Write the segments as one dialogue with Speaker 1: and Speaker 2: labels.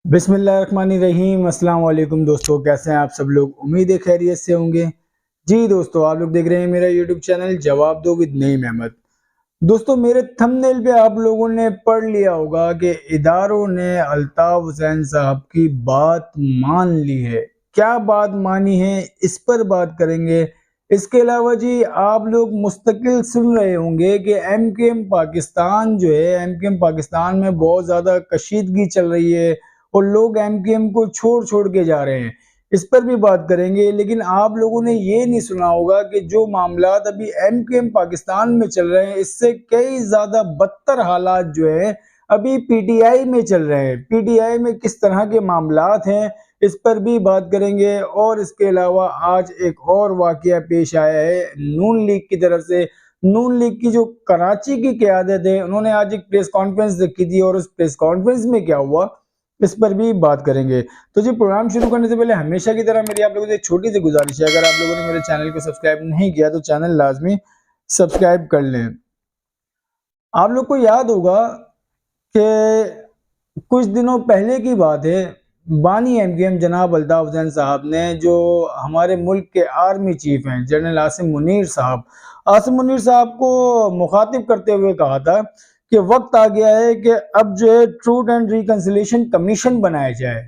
Speaker 1: बिस्मिल्लाहिर्रहमानिर्रहीम। अस्सलाम वालेकुम दोस्तों, कैसे हैं आप सब लोग? उम्मीद है खैरियत से होंगे। जी दोस्तों, आप लोग देख रहे हैं मेरा यूट्यूब चैनल जवाब दो विद नईम अहमद। दोस्तों, मेरे थंबनेल पे आप लोगों ने पढ़ लिया होगा कि इदारों ने अल्ताफ हुसैन साहब की बात मान ली है। क्या बात मानी है, इस पर बात करेंगे। इसके अलावा जी, आप लोग मुस्तकिल सुन रहे होंगे कि एमकेएम पाकिस्तान जो है, एमकेएम पाकिस्तान में बहुत ज़्यादा कशीदगी चल रही है और लोग एमकेएम को छोड़ छोड़ के जा रहे हैं। इस पर भी बात करेंगे। लेकिन आप लोगों ने ये नहीं सुना होगा कि जो मामलात अभी एमकेएम पाकिस्तान में चल रहे हैं, इससे कई ज्यादा बदतर हालात जो है अभी पीटीआई में चल रहे हैं। पीटीआई में किस तरह के मामलात हैं, इस पर भी बात करेंगे। और इसके अलावा आज एक और वाकया पेश आया है नून लीग की तरफ से। नून लीग की जो कराची की क़यादत है, उन्होंने आज एक प्रेस कॉन्फ्रेंस रखी थी और उस प्रेस कॉन्फ्रेंस में क्या हुआ, इस पर भी बात करेंगे। तो जी, प्रोग्राम शुरू करने से पहले हमेशा की तरह मेरी आप लोगों से एक छोटी सी गुजारिश है, अगर आप लोगों ने मेरे चैनल को सब्सक्राइब नहीं किया तो चैनल लाजमी सब्सक्राइब कर लें। आप लोग को याद होगा कि कुछ दिनों पहले की बात है, बानी एमकेएम जनाब अल्ताफ हुसैन साहब ने, जो हमारे मुल्क के आर्मी चीफ हैं जनरल आसिम मुनीर साहब, आसिम मुनीर साहब को मुखातिब करते हुए कहा था कि वक्त आ गया है कि अब जो है ट्रूथ एंड रिकंसिलिएशन कमीशन बनाया जाए।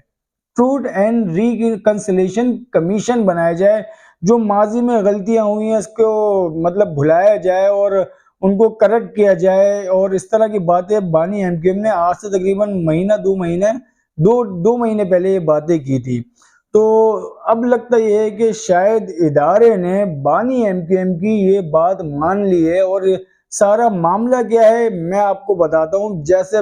Speaker 1: ट्रूथ एंड रिकंसिलिएशन कमीशन बनाया जाए, जो माजी में गलतियां हुई हैं उसको मतलब भुलाया जाए और उनको करेक्ट किया जाए। और इस तरह की बातें बानी एमकेएम ने आज से तकरीबन महीना दो महीने पहले ये बातें की थी। तो अब लगता ये है कि शायद इदारे ने बानी एमकेएम की ये बात मान ली है। और सारा मामला क्या है मैं आपको बताता हूँ। जैसे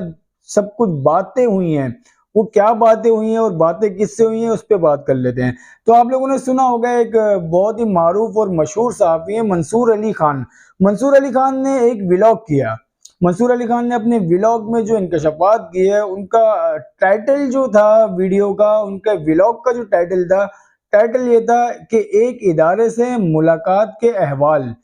Speaker 1: सब कुछ बातें हुई हैं, वो क्या बातें हुई हैं और बातें किससे हुई हैं, उस पर बात कर लेते हैं। तो आप लोगों ने सुना होगा, एक बहुत ही मारूफ और मशहूर सहाफ़ी है मंसूर अली खान। मंसूर अली खान ने एक व्लॉग किया। मंसूर अली खान ने अपने व्लॉग में जो इंकशाफात किए, उनका टाइटल जो था वीडियो का, उनका व्लॉग का जो टाइटल था, टाइटल ये था कि एक इदारे से मुलाकात के अहवाल।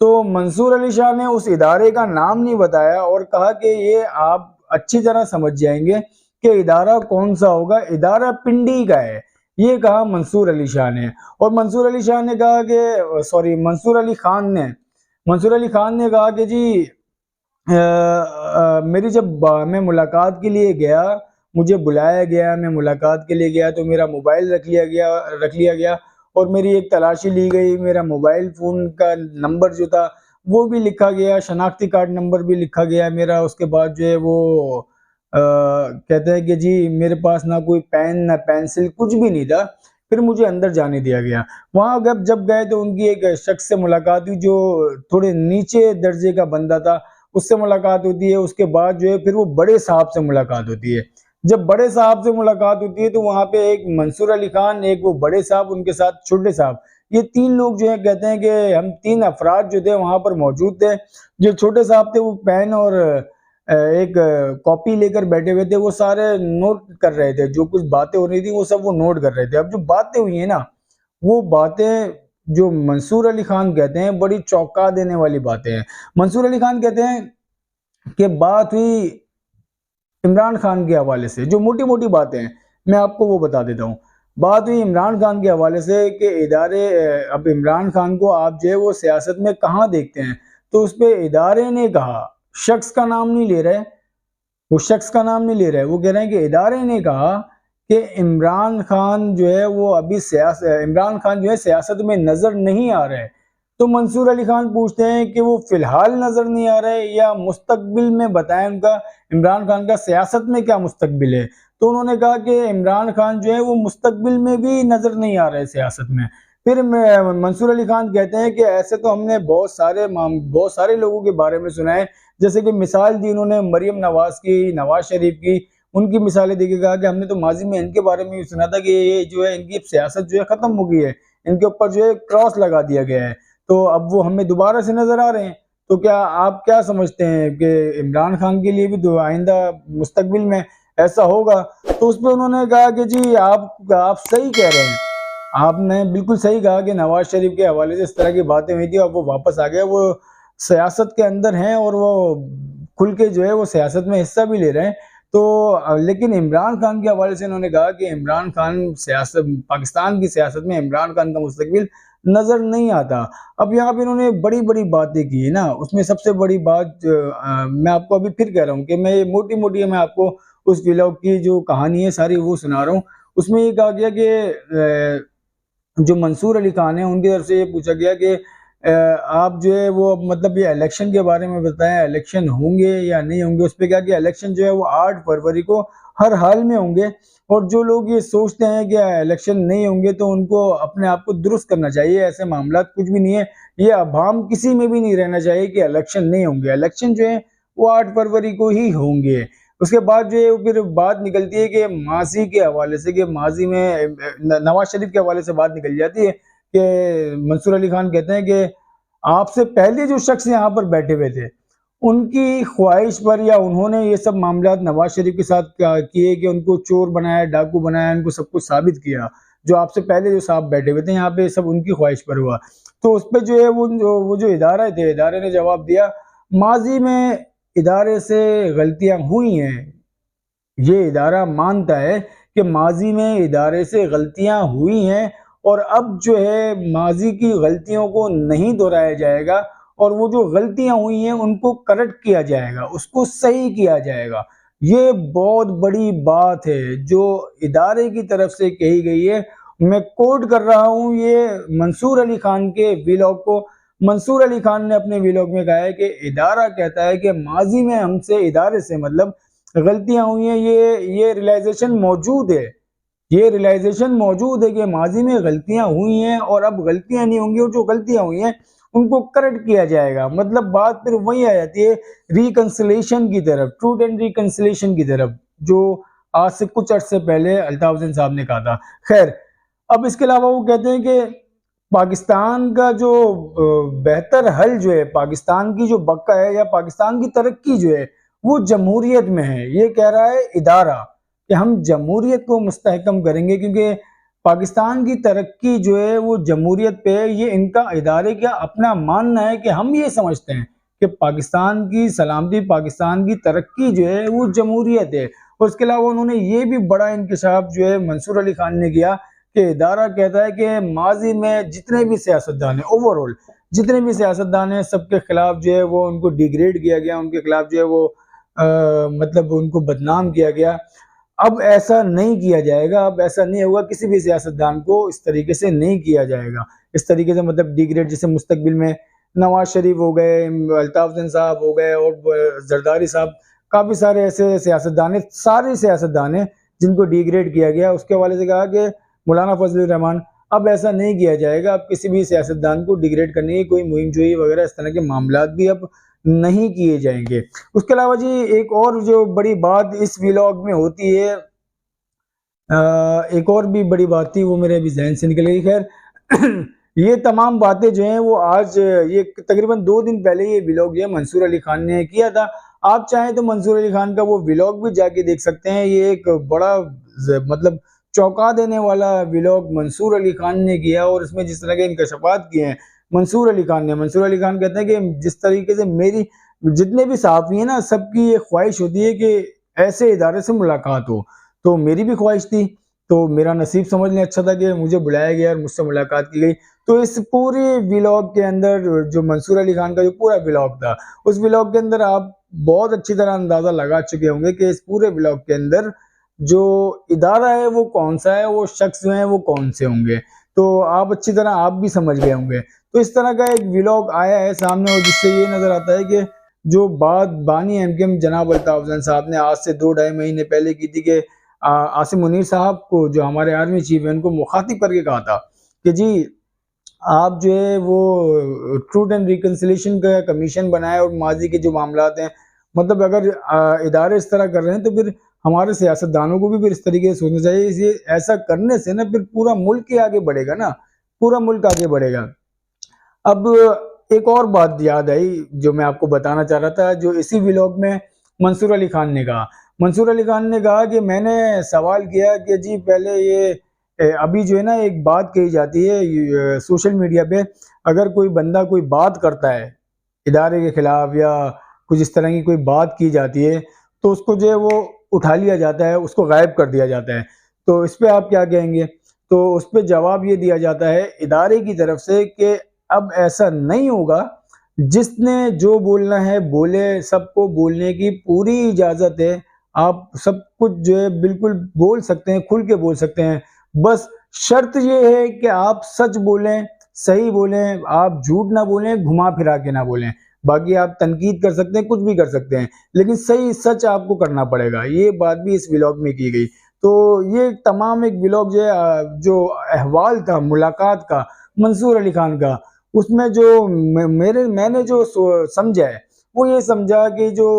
Speaker 1: तो मंसूर अली शाह ने उस इदारे का नाम नहीं बताया और कहा कि ये आप अच्छी तरह समझ जाएंगे कि इदारा कौन सा होगा, इदारा पिंडी का है, ये कहा मंसूर अली शाह ने। और मंसूर अली शाह ने कहा कि सॉरी मंसूर अली खान ने कहा कि जी मेरी जब मैं मुलाकात के लिए गया, मुझे बुलाया गया, मैं मुलाकात के लिए गया तो मेरा मोबाइल रख लिया गया और मेरी एक तलाशी ली गई। मेरा मोबाइल फ़ोन का नंबर जो था वो भी लिखा गया, शनाख्ती कार्ड नंबर भी लिखा गया मेरा। उसके बाद जो है वो कहते हैं कि जी मेरे पास ना कोई पेन ना पेंसिल, कुछ भी नहीं था। फिर मुझे अंदर जाने दिया गया। वहाँ जब गए तो उनकी एक शख्स से मुलाकात हुई जो थोड़े नीचे दर्जे का बंदा था, उससे मुलाकात होती है। उसके बाद जो है फिर वो बड़े साहब से मुलाकात होती है। जब बड़े साहब से मुलाकात होती है तो वहाँ पे एक मंसूर अली खान, एक वो बड़े साहब, उनके साथ छोटे साहब, ये तीन लोग जो है कहते हैं कि हम तीन अफराद जो थे वहाँ पर मौजूद थे। जो छोटे साहब थे वो पेन और एक कॉपी लेकर बैठे हुए थे, वो सारे नोट कर रहे थे। जो कुछ बातें हो रही थी वो सब वो नोट कर रहे थे। अब जो बातें हुई है ना, वो बातें जो मंसूर अली खान कहते हैं बड़ी चौंका देने वाली बातें हैं। मंसूर अली खान कहते हैं कि बात हुई इमरान खान के हवाले से। जो मोटी मोटी बातें हैं मैं आपको वो बता देता हूँ। बात हुई इमरान खान के हवाले से कि इदारे अब इमरान खान को आप जो है वो सियासत में कहाँ देखते हैं। तो उस पर इदारे ने कहा, शख्स का नाम नहीं ले रहे, वो शख्स का नाम नहीं ले रहे, वो कह रहे हैं कि इदारे ने कहा कि इमरान खान जो है वो अभी इमरान खान जो है सियासत में नजर नहीं आ रहे। तो मंसूर अली खान पूछते हैं कि वो फिलहाल नजर नहीं आ रहे या मुस्तकबिल में बताएं उनका, इमरान खान का सियासत में क्या मुस्तकबिल है। तो उन्होंने कहा कि इमरान खान जो है वो मुस्तकबिल में भी नजर नहीं आ रहे सियासत में। फिर मंसूर अली खान कहते हैं कि ऐसे तो हमने बहुत सारे लोगों के बारे में सुना है। जैसे कि मिसाल दी उन्होंने मरियम नवाज की, नवाज शरीफ की, उनकी मिसालें देके कहा कि हमने तो माजी में इनके बारे में सुना था कि ये जो है इनकी सियासत जो है खत्म हो गई है, इनके ऊपर जो है क्रॉस लगा दिया गया है, तो अब वो हमें दोबारा से नजर आ रहे हैं। तो क्या आप क्या समझते हैं कि इमरान खान के लिए भी तो आइंदा मुस्तकबिल में ऐसा होगा? तो उस पर उन्होंने कहा कि जी आप सही कह रहे हैं, आपने बिल्कुल सही कहा कि नवाज शरीफ के हवाले से इस तरह की बातें हुई थी और वो वापस आ गए, वो सियासत के अंदर हैं और वो खुल के जो है वो सियासत में हिस्सा भी ले रहे हैं। लेकिन इमरान खान के हवाले से इन्होंने कहा कि इमरान खान सियासत, पाकिस्तान की सियासत में इमरान खान का मुस्तकबिल नजर नहीं आता। अब यहाँ पे इन्होंने बड़ी बड़ी बातें की है ना, उसमें सबसे बड़ी बात मैं आपको अभी फिर कह रहा हूँ कि मैं ये मोटी मोटी मैं आपको उस व्लॉग की जो कहानी है सारी वो सुना रहा हूँ। उसमें ये कहा गया कि जो मंसूर अली खान है उनकी तरफ से ये पूछा गया कि आप जो है वो मतलब ये इलेक्शन के बारे में बताएं, इलेक्शन होंगे या नहीं होंगे। उस पर क्या कि इलेक्शन जो है वो 8 फरवरी को हर हाल में होंगे, और जो लोग ये सोचते हैं कि इलेक्शन नहीं होंगे तो उनको अपने आप को दुरुस्त करना चाहिए। ऐसे मामला कुछ भी नहीं है, ये अभाम किसी में भी नहीं रहना चाहिए कि इलेक्शन नहीं होंगे। इलेक्शन जो है वो 8 फरवरी को ही होंगे। उसके बाद जो है फिर बात निकलती है कि माजी के हवाले से, कि माजी में नवाज शरीफ के हवाले से बात निकल जाती है कि मंसूर अली खान कहते हैं कि आपसे पहले जो शख्स यहाँ पर बैठे हुए थे उनकी ख्वाहिश पर, या उन्होंने ये सब मामला नवाज शरीफ के साथ किए कि उनको चोर बनाया, डाकू बनाया, उनको सब कुछ साबित किया। जो आपसे पहले जो साहब बैठे हुए थे यहाँ पे सब उनकी ख्वाहिश पर हुआ। तो उस पर जो है वो जो इदारा थे, इदारे ने जवाब दिया माजी में इदारे से गलतियां हुई हैं, ये इदारा मानता है कि माजी में इदारे से गलतियां हुई हैं, और अब जो है माजी की गलतियों को नहीं दोहराया जाएगा, और वो जो गलतियां हुई हैं उनको करेक्ट किया जाएगा, उसको सही किया जाएगा। ये बहुत बड़ी बात है जो इदारे की तरफ से कही गई है। मैं कोट कर रहा हूं ये मंसूर अली खान के व्लॉग को। मंसूर अली खान ने अपने व्लॉग में कहा है कि इदारा कहता है कि माजी में हमसे, इदारे से मतलब गलतियां हुई हैं, ये रियलाइजेशन मौजूद है, ये रियलाइजेशन मौजूद है कि माजी में गलतियां हुई हैं और अब गलतियां नहीं होंगी, और जो गलतियां हुई हैं उनको करेक्ट किया जाएगा। मतलब बात फिर वही आ जाती है रिकंसिलेशन की तरफ, ट्रूथ एंड रिकंसिलेशन की तरफ, जो आज से कुछ अर्से पहले अल्ताफ हुसैन साहब ने कहा था। खैर, अब इसके अलावा वो कहते हैं कि पाकिस्तान का जो बेहतर हल जो है, पाकिस्तान की जो बका है या पाकिस्तान की तरक्की जो है वो जमहूरियत में है। ये कह रहा है इदारा कि हम जमहूरियत को मुस्तहकम करेंगे, क्योंकि पाकिस्तान की तरक्की जो है वो जमहूरियत पे है। ये इनका इदारे का अपना मानना है कि हम ये समझते हैं कि पाकिस्तान की सलामती, पाकिस्तान की तरक्की जो है वो जमहूरियत है। और उसके अलावा उन्होंने ये भी बड़ा इंकशाफ जो है मंसूर अली खान ने किया कि इदारा कहता है कि माजी में जितने भी सियासतदान हैं, ओवरऑल जितने भी सियासतदान हैं, सबके खिलाफ जो है वो उनको डिग्रेड किया गया, उनके खिलाफ जो है वो मतलब उनको बदनाम किया गया। अब ऐसा नहीं किया जाएगा, अब ऐसा नहीं होगा, किसी भी सियासतदान को इस तरीके से नहीं किया जाएगा। इस तरीके से मतलब डिग्रेड, जैसे मुस्तकबिल में नवाज शरीफ हो गए, अल्ताफ हुसैन साहब हो गए और जरदारी साहब, काफ़ी सारे ऐसे सियासतदान हैं, सारे सियासतदान हैं जिनको डिग्रेड किया गया। उसके हवाले से कहा कि मौलाना फजल रहमान, अब ऐसा नहीं किया जाएगा, अब किसी भी सियासतदान को डिग्रेड करने की कोई मुहिम जोई वगैरह इस तरह के मामला भी अब नहीं किए जाएंगे। उसके अलावा जी एक और जो बड़ी बात इस व्लॉग में होती है, एक और भी बड़ी बात थी, वो मेरे अभी जहन से निकल गई। खैर ये तमाम बातें जो हैं वो आज, ये तकरीबन 2 दिन पहले ये व्लॉग जो है मंसूर अली खान ने किया था। आप चाहें तो मंसूर अली खान का वो व्लॉग भी जाके देख सकते हैं। ये एक बड़ा मतलब चौंका देने वाला व्लॉग मंसूर अली खान ने किया, और इसमें जिस तरह के इंकशाफात किए हैं मंसूर अली खान ने। मंसूर अली खान कहते हैं कि जिस तरीके से मेरी जितने भी सहाफ़ी हैं ना, सबकी ये ख्वाहिश होती है कि ऐसे इदारे से मुलाकात हो, तो मेरी भी ख्वाहिश थी, तो मेरा नसीब समझ लें अच्छा था कि मुझे बुलाया गया और मुझसे मुलाकात की गई। तो इस पूरे व्लॉग के अंदर जो मंसूर अली खान का जो पूरा व्लॉग था, उस व्लॉग के अंदर आप बहुत अच्छी तरह अंदाज़ा लगा चुके होंगे कि इस पूरे व्लॉग के अंदर जो इदारा है वो कौन सा है, वो शख्स जो है वो कौन से होंगे, तो आप अच्छी तरह आप भी समझ गए होंगे। तो इस तरह का एक व्लॉग आया है सामने, और जिससे ये नज़र आता है कि जो बात बानी एमकेएम जनाब अल्ताफ हुसैन साहब ने आज से 2-2.5 महीने पहले की थी कि आसिम मुनीर साहब को, जो हमारे आर्मी चीफ है, उनको मुखातिब करके कहा था कि जी आप जो है वो ट्रूथ एंड रिकंसिलेशन का कमीशन बनाए, और माजी के जो मामलात हैं, मतलब अगर इदारे इस तरह कर रहे हैं तो फिर हमारे सियासतदानों को भी फिर इस तरीके से सोचना चाहिए। इसे ऐसा करने से ना फिर पूरा मुल्क ही आगे बढ़ेगा ना, पूरा मुल्क आगे बढ़ेगा। अब एक और बात याद आई जो मैं आपको बताना चाह रहा था, जो इसी व्लॉग में मंसूर अली खान ने कहा। मंसूर अली खान ने कहा कि मैंने सवाल किया कि जी पहले ये अभी जो है ना एक बात कही जाती है सोशल मीडिया पे, अगर कोई बंदा कोई बात करता है इदारे के खिलाफ या कुछ इस तरह की कोई बात की जाती है, तो उसको जो है वो उठा लिया जाता है, उसको गायब कर दिया जाता है। तो इस पे आप क्या कहेंगे? तो उस पे जवाब ये दिया जाता है इदारे की तरफ से कि अब ऐसा नहीं होगा, जिसने जो बोलना है बोले, सबको बोलने की पूरी इजाज़त है। आप सब कुछ जो है बिल्कुल बोल सकते हैं, खुल के बोल सकते हैं। बस शर्त ये है कि आप सच बोलें, सही बोलें, आप झूठ ना बोलें, घुमा-फिरा के ना बोलें। बाकी आप तनकीद कर सकते हैं, कुछ भी कर सकते हैं, लेकिन सही सच आपको करना पड़ेगा। ये बात भी इस व्लॉग में की गई। तो ये तमाम एक व्लॉग जो है जो अहवाल था मुलाकात का मंसूर अली खान का, उसमें जो मैंने जो समझा है, वो ये समझा कि जो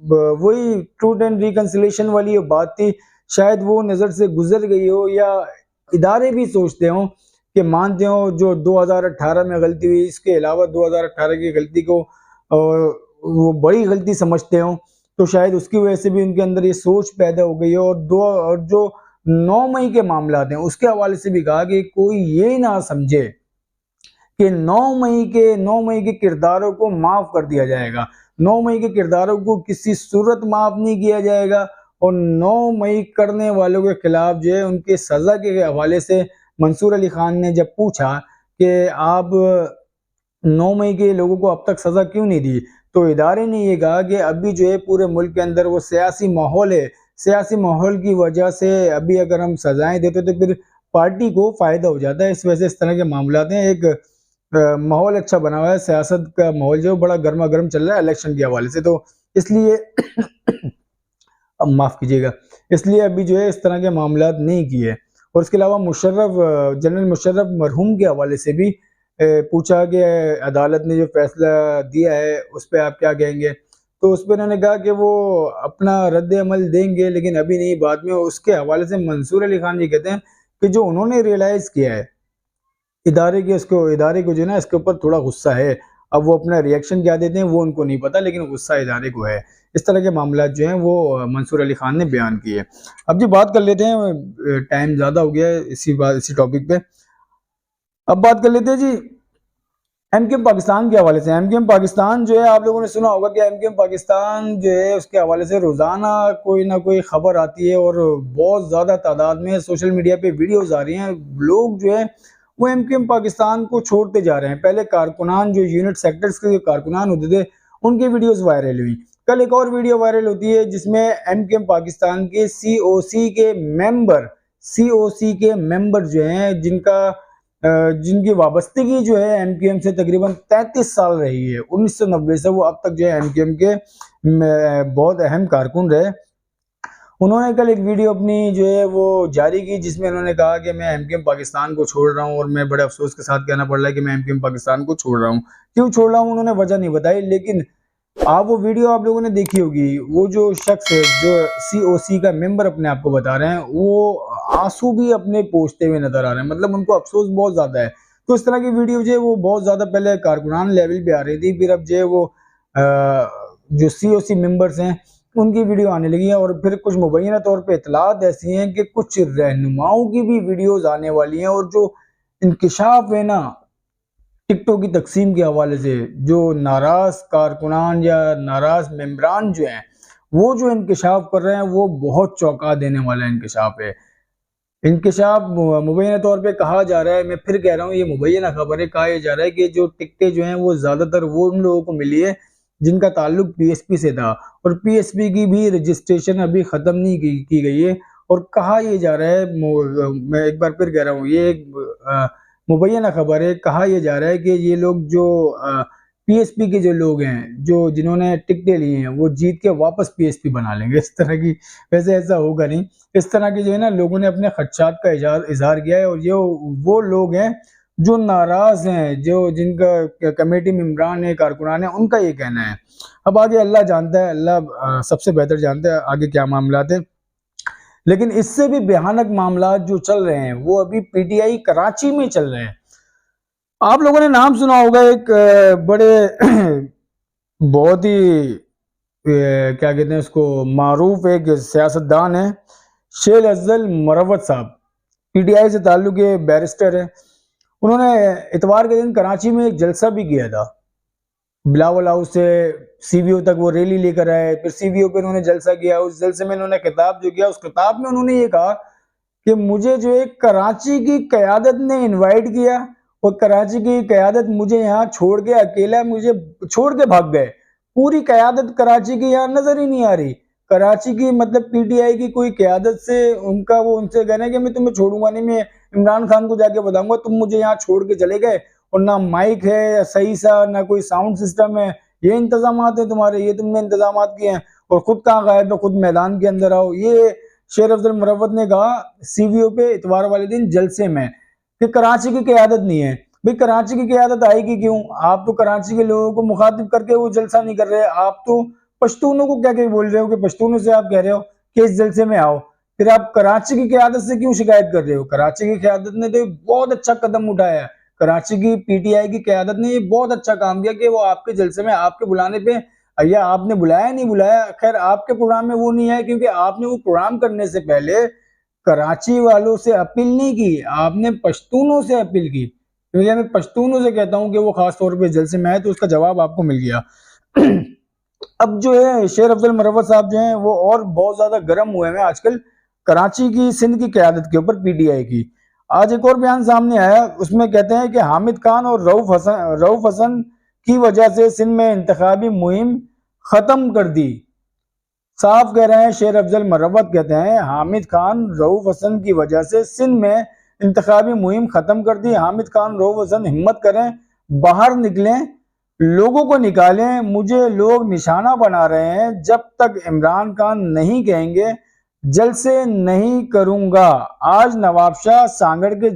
Speaker 1: वही ट्रूथ एंड रिकंसिलिएशन वाली ये बात थी, शायद वो नज़र से गुजर गई हो, या इदारे भी सोचते हों कि मानते हो जो 2018 में गलती हुई, इसके अलावा 2018 की गलती को वो बड़ी गलती समझते हो, तो शायद उसकी वजह से भी उनके अंदर ये सोच पैदा हो गई है। और जो 9 मई के मामलात हैं, उसके हवाले से भी कहा कि कोई ये ना समझे कि 9 मई के किरदारों को माफ कर दिया जाएगा। 9 मई के किरदारों को किसी सूरत माफ नहीं किया जाएगा, और 9 मई करने वालों के खिलाफ जो है उनके सजा के हवाले से मंसूर अली खान ने जब पूछा कि आप 9 मई के लोगों को अब तक सजा क्यों नहीं दी, तो इदारे ने ये कहा कि अभी जो है पूरे मुल्क के अंदर वो सियासी माहौल है, सियासी माहौल की वजह से अभी अगर हम सजाएं देते तो फिर पार्टी को फायदा हो जाता है। इस वजह से इस तरह के मामलात हैं। एक माहौल अच्छा बना हुआ है, सियासत का माहौल जो बड़ा गर्मा गर्म चल रहा है इलेक्शन के हवाले से, तो इसलिए अब माफ कीजिएगा, इसलिए अभी जो है इस तरह के मामलात नहीं किए। और उसके अलावा जनरल मुशर्रफ मरहूम के हवाले से भी पूछा कि अदालत ने जो फैसला दिया है उस पर आप क्या कहेंगे, तो उस पर उन्होंने कहा कि वो अपना रद्द अमल देंगे, लेकिन अभी नहीं, बाद में। उसके हवाले से मंसूर अली खान जी कहते हैं कि जो उन्होंने रियलाइज किया है, इदारे को जो है ना इसके ऊपर थोड़ा गुस्सा है। अब वो अपना रिएक्शन क्या देते हैं वो उनको नहीं पता, लेकिन गुस्सा इदारे को है। इस तरह के मामला जो हैं वो मंसूर अली खान ने बयान किए। अब जी बात कर लेते हैं, टाइम ज़्यादा हो गया है इसी टॉपिक पे। अब बात कर लेते हैं जी एमकेएम पाकिस्तान के हवाले से। एमकेएम पाकिस्तान जो है, आप लोगों ने सुना होगा कि एमकेएम पाकिस्तान जो है उसके हवाले से रोज़ाना कोई ना कोई खबर आती है, और बहुत ज़्यादा तादाद में सोशल मीडिया पे वीडियोज़ आ रही हैं। लोग जो है वो एमकेएम पाकिस्तान को छोड़ते जा रहे हैं। पहले कारकुनान, जो यूनिट सेक्टर्स के कारकुनान होते थे, उनकी वीडियोज़ वायरल हुई। कल एक और वीडियो वायरल होती है जिसमें एमकेएम पाकिस्तान के सीओसी के मेंबर जो हैं, जिनकी वाबस्तगी जो है एमकेएम से तकरीबन 33 साल रही है, 1990 से वो अब तक जो है एमकेएम के बहुत अहम कारकुन रहे। उन्होंने कल एक वीडियो अपनी जो है वो जारी की, जिसमें उन्होंने कहा कि मैं एमकेएम पाकिस्तान को छोड़ रहा हूं, और मैं बड़े अफसोस के साथ कहना पड़ रहा है कि मैं एमकेएम पाकिस्तान को छोड़ रहा हूं। क्यों छोड़ रहा हूं उन्होंने वजह नहीं बताई, लेकिन वो वीडियो आप लोगों ने देखी होगी। वो जो शख्स है जो सीओसी का मेंबर अपने आप को बता रहे हैं, वो आंसू भी अपने पोंछते हुए नजर आ रहे हैं, मतलब उनको अफसोस बहुत ज्यादा है। तो इस तरह की वीडियो जो है वो बहुत ज्यादा पहले कारकुनान लेवल पे आ रही थी, फिर अब जो है वो जो सीओसी मेंबर्स हैं उनकी वीडियो आने लगी है, और फिर कुछ मुबैना तौर पे इतलात ऐसी हैं कि कुछ रहनुमाओं की भी वीडियोज आने वाली हैं। और जो इंकिशाफ है ना टिकटों की तकसीम के हवाले से, जो नाराज कारकुनान या नाराज मेम्बरान जो हैं वो जो इंकिशाफ कर रहे हैं, वो बहुत चौंका देने वाला इंकिशाफ है। इंकिशाफ मुबैना तौर पे कहा जा रहा है, मैं फिर कह रहा हूँ, ये मुबैना खबर है, कहा जा रहा है कि जो टिकटें जो हैं वो ज्यादातर वो उन लोगों को मिली है जिनका ताल्लुक पीएसपी से था, और पीएसपी की भी रजिस्ट्रेशन अभी खत्म नहीं की गई है। और कहा यह जा रहा है, मैं एक बार फिर कह रहा हूँ, ये एक मुबैना खबर है, कहा यह जा रहा है कि ये लोग जो पीएसपी के जो लोग हैं, जिन्होंने टिकटें ली हैं, वो जीत के वापस पीएसपी बना लेंगे। इस तरह की, वैसे ऐसा होगा नहीं। इस तरह की जो है ना लोगों ने अपने खदशात का इजहार किया है, और ये वो लोग हैं जो नाराज हैं, जिनका कमेटी मेंबरान है, कारकुनान है, उनका ये कहना है। अब आगे अल्लाह जानता है, अल्लाह सबसे बेहतर जानता है आगे क्या मामला है। लेकिन इससे भी भयानक मामला जो चल रहे हैं वो अभी पीटीआई कराची में चल रहे हैं। आप लोगों ने नाम सुना होगा एक बड़े बहुत ही क्या कहते हैं उसको, मारूफ एक सियासतदान है, शेर अफजल मरवत साहब, पीटीआई से ताल्लुक बैरिस्टर है। उन्होंने इतवार के दिन कराची में एक जलसा भी किया था। बिलावल हाउस से सीवीओ तक वो रैली लेकर आए, फिर सीवीओ पे उन्होंने जलसा किया, उस जलसे में उन्होंने खिताब जो किया, उस खिताब में उन्होंने ये कहा कि मुझे जो है कराची की क़यादत ने इनवाइट किया और कराची की क़यादत मुझे यहाँ छोड़ के अकेला मुझे छोड़ के भाग गए। पूरी क़यादत कराची की यहाँ नजर ही नहीं आ रही। कराची की मतलब पीटीआई की कोई क़यादत से उनका वो उनसे कहना है कि मैं तुम्हें छोड़ूंगा नहीं, मैं इमरान खान को जाके बताऊंगा तुम मुझे यहाँ छोड़ के चले गए और ना माइक है सही सा, ना कोई साउंड सिस्टम है, ये इंतजाम है तुम्हारे, ये तुमने इंतजाम किए हैं और खुद कहाँ गायब है, खुद मैदान के अंदर आओ। ये शेर अफजल मुरव्वत ने कहा सीवीओ पे इतवार वाले दिन जलसे में कि कराची की क़यादत नहीं है। भाई कराची की क़यादत आएगी क्यों? आप तो कराची के लोगों को मुखातिब करके वो जलसा नहीं कर रहे, आप तो पश्तूनों को क्या क्या बोल रहे हो कि पश्तूनों से आप कह रहे हो कि इस जलसे में आओ, फिर आप कराची की क़यादत से क्यों शिकायत कर रहे हो? कराची की क़यादत ने तो बहुत अच्छा कदम उठाया है, कराची की पीटीआई की क़यादत ने ये बहुत अच्छा काम किया कि वो आपके जलसे में आपके बुलाने पे, या आपने बुलाया नहीं बुलाया, खैर आपके प्रोग्राम में वो नहीं है क्योंकि आपने वो प्रोग्राम करने से पहले कराची वालों से अपील नहीं की, आपने पश्तूनों से अपील की। क्योंकि मैं पश्तूनों से कहता हूँ कि वो खास तौर पे जलसे में आए तो उसका जवाब आपको मिल गया। अब जो है शेर अफजल मुरव्वत साहब जो हैं वो और बहुत ज्यादा गर्म हुए हैं आजकल कराची की सिंध की क़यादत के ऊपर पीटीआई की। आज एक और बयान सामने आया, उसमें कहते हैं कि हामिद खान और रऊफ हसन की वजह से सिंध में इंतखाबी मुहिम खत्म कर दी। साफ कह रहे हैं शेर अफजल मुरव्वत, कहते हैं हामिद खान रऊफ हसन की वजह से सिंध में इंतखाबी मुहिम खत्म कर दी। हामिद खान रऊफ हसन हिम्मत करें, बाहर निकलें, लोगों को निकालें, मुझे लोग निशाना बना रहे हैं, जब तक इमरान खान नहीं कहेंगे जलसे नहीं करूंगा। आज नवाबशाह सांगड़ के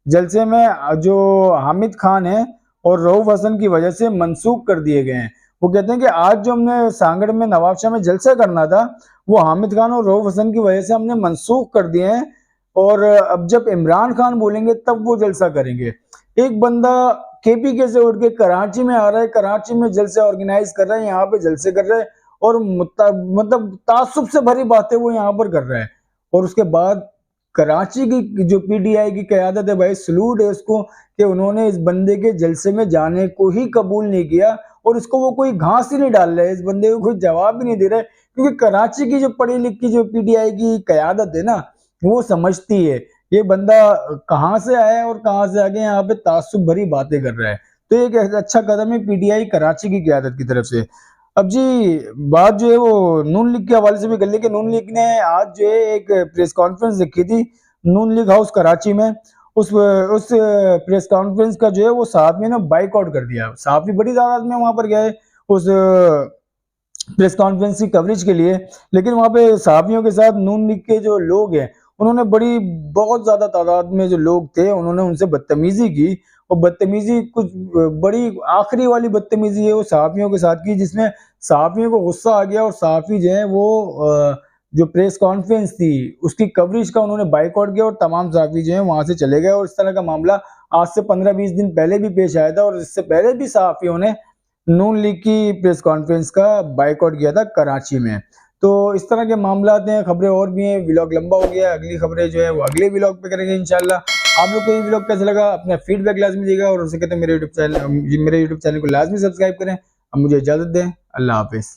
Speaker 1: जलसे में जो हामिद खान है और रऊफ हसन की वजह से मनसूख कर दिए गए हैं। वो कहते हैं कि आज जो हमने सांगड़ में नवाबशाह में जलसा करना था वो हामिद खान और रऊफ हसन की वजह से हमने मनसूख कर दिए हैं और अब जब इमरान खान बोलेंगे तब वो जलसा करेंगे। एक बंदा केपीके से उठ के कराची में आ रहा है, कराची में जलसे ऑर्गेनाइज कर रहे हैं, यहाँ पे जलसे कर रहे हैं और मतलब तासुब से भरी बातें वो यहाँ पर कर रहा है। और उसके बाद कराची की जो पीटीआई की क़यादत है, भाई सलूट है उसको कि उन्होंने इस बंदे के जलसे में जाने को ही कबूल नहीं किया और इसको वो कोई घास ही नहीं डाल रहे, इस बंदे को कोई जवाब भी नहीं दे रहे, क्योंकि कराची की जो पढ़ी लिखी जो पीटीआई की क़यादत है ना वो समझती है ये बंदा कहाँ से आया और कहाँ से आगे यहाँ पे तासुब भरी बातें कर रहा है। तो एक अच्छा कदम है पीटीआई कराची की क़यादत की तरफ से। अब जी बात जो है वो नून लीग के हवाले से भी कर ली कि नून लीग ने आज जो है एक प्रेस कॉन्फ्रेंस रखी थी नून लीग हाउस कराची में। उस प्रेस कॉन्फ्रेंस का जो है वो सहाफ़ियों ने बाइकआउट कर दिया। सहाफ़ी बड़ी तादाद में वहां पर गए उस प्रेस कॉन्फ्रेंस की कवरेज के लिए, लेकिन वहां पे सहाफ़ियों के साथ नून लीग के जो लोग हैं उन्होंने बहुत ज्यादा तादाद में जो लोग थे उन्होंने उनसे बदतमीजी की और बदतमीजी कुछ बड़ी आखिरी वाली बदतमीजी है वो सहाफ़ियों के साथ की, जिसमें सहाफ़ियों को गुस्सा आ गया और सहाफ़ी जो है वो जो प्रेस कॉन्फ्रेंस थी उसकी कवरेज का उन्होंने बाइकआउट किया और तमाम सहाफ़ी जो है वहां से चले गए। और इस तरह का मामला आज से 15-20 दिन पहले भी पेश आया था और इससे पहले भी सहाफ़ियों ने नून लीग की प्रेस कॉन्फ्रेंस का बाइकआउट किया था कराची में। तो इस तरह के मामला हैं, खबरें और भी हैं। व्लॉग लंबा हो गया, अगली खबरें जो है वो अगले व्लॉग पे करेंगे इंशाल्लाह। आप लोग को ये व्लॉग कैसा लगा अपना फीडबैक लाजमी दीजिएगा और उससे कहते हैं मेरे यूट्यूब चैनल को लाजमी सब्सक्राइब करें। अब मुझे इजाजत दें, अल्लाह हाफिज़।